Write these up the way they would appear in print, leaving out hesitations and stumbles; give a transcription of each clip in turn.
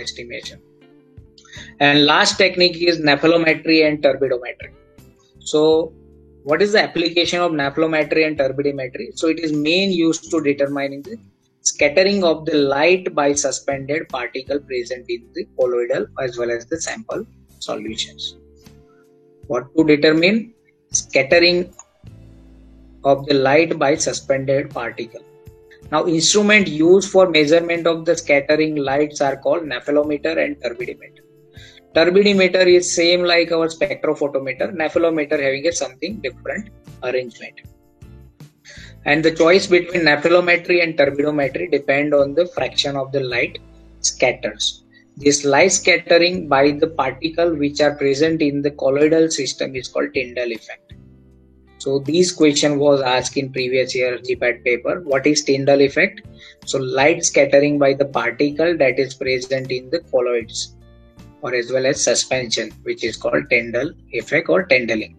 estimation. And last technique is nephelometry and turbidometry. So what is the application of nephelometry and turbidimetry? So it is main used to determining the scattering of the light by suspended particle present in the colloidal as well as the sample solutions. What to determine? Scattering of the light by suspended particle. Now instrument used for measurement of the scattering lights are called nephelometer and turbidimeter. Turbidimeter is same like our spectrophotometer, nephelometer having a something different arrangement. And the choice between nephelometry and turbidometry depend on the fraction of the light scatters. This light scattering by the particle which are present in the colloidal system is called Tyndall effect. So this question was asked in previous year GPAT paper. What is Tyndall effect? So light scattering by the particle that is present in the colloids, or as well as suspension, which is called Tyndall effect or Tyndalling.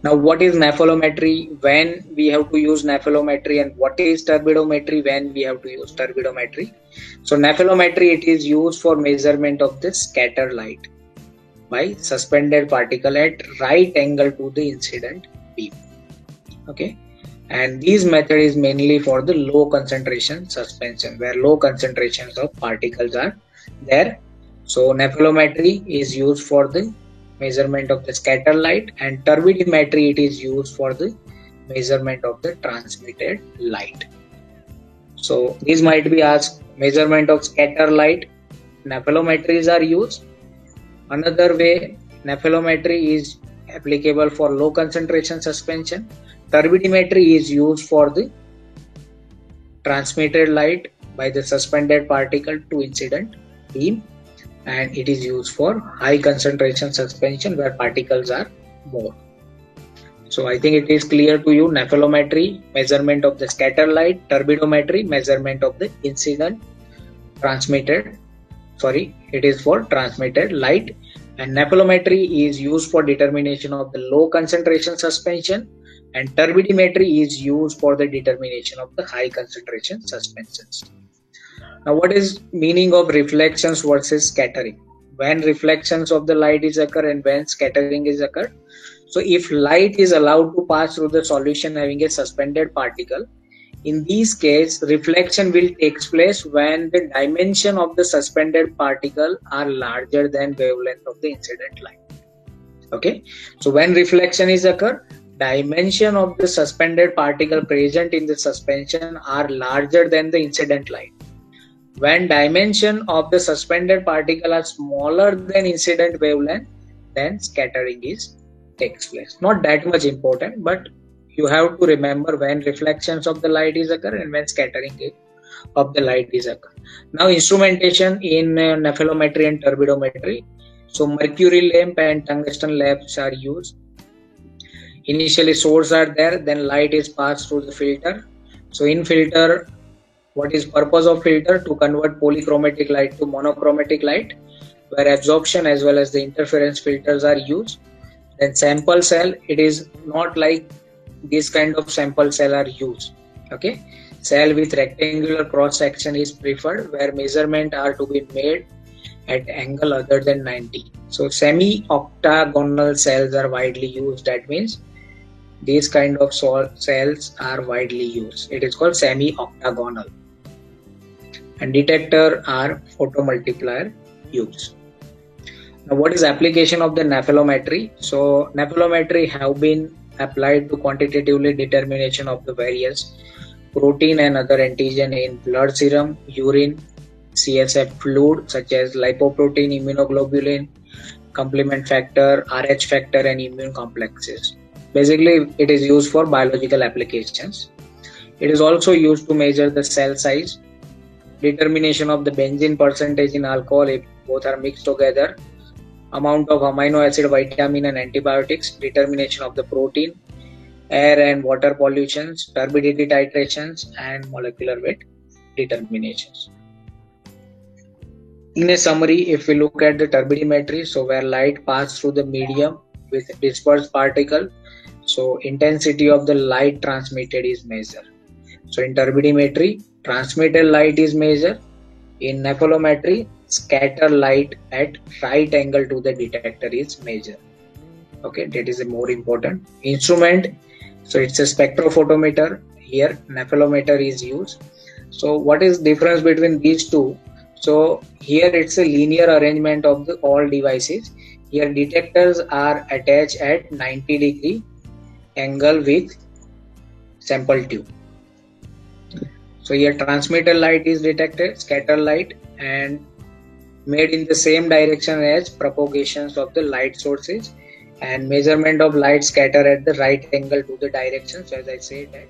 Now what is nephelometry, when we have to use nephelometry, and what is turbidometry, when we have to use turbidometry? So nephelometry, it is used for measurement of the scattered light by suspended particle at right angle to the incident beam. Okay, and this method is mainly for the low concentration suspension, where low concentrations of particles are there. So nephelometry is used for the measurement of the scattered light, and turbidimetry, it is used for the measurement of the transmitted light. So these might be asked, measurement of scattered light, nephelometries are used. Another way, nephelometry is applicable for low concentration suspension. Turbidimetry is used for the transmitted light by the suspended particle to incident beam, and it is used for high concentration suspension where particles are more. So I think it is clear to you. Nephelometry, measurement of the scattered light; turbidometry, measurement of the incident transmitted. It is for transmitted light, and nephelometry is used for determination of the low concentration suspension, and turbidimetry is used for the determination of the high concentration suspensions. Now what is meaning of reflections versus scattering? When reflections of the light is occur and when scattering is occur? So if light is allowed to pass through the solution having a suspended particle, in this case reflection will take place when the dimension of the suspended particle are larger than wavelength of the incident light. Okay, so when reflection is occur, dimension of the suspended particle present in the suspension are larger than the incident light. When dimension of the suspended particle are smaller than incident wavelength, then scattering takes place. Not that much important, but you have to remember when reflections of the light is occur and when scattering of the light is occur. Now instrumentation in nephelometry and turbidometry. So mercury lamp and tungsten lamps are used. Initially source are there, then light is passed through the filter. So in filter, what is purpose of filter? To convert polychromatic light to monochromatic light, where absorption as well as the interference filters are used. Then sample cell, it is not like this kind of sample cell are used. Okay, cell with rectangular cross section is preferred, where measurement are to be made at angle other than 90. So semi-octagonal cells are widely used. That means these kind of cells are widely used. It is called semi-octagonal. And detector are photomultiplier used. Now what is application of the nephelometry? So nephelometry have been applied to quantitatively determination of the various protein and other antigen in blood serum, urine, CSF fluid such as lipoprotein, immunoglobulin, complement factor, RH factor and immune complexes. Basically it is used for biological applications. It is also used to measure the cell size, determination of the benzene percentage in alcohol if both are mixed together, amount of amino acid, vitamin and antibiotics, determination of the protein, air and water pollutions, turbidity titrations and molecular weight determinations. In a summary, if we look at the turbidimetry, so where light passes through the medium with dispersed particle, so intensity of the light transmitted is measured. So in turbidimetry, transmitted light is measured In nephelometry, scatter light at right angle to the detector is measured. Okay, that is a more important instrument. So it's a spectrophotometer. Here nephelometer is used. So what is difference between these two? So here it's a linear arrangement of the all devices. Here detectors are attached at 90-degree angle with sample tube. So here transmitter light is detected, scatter light, and made in the same direction as propagations of the light sources, and measurement of light scatter at the right angle to the directions, as I said.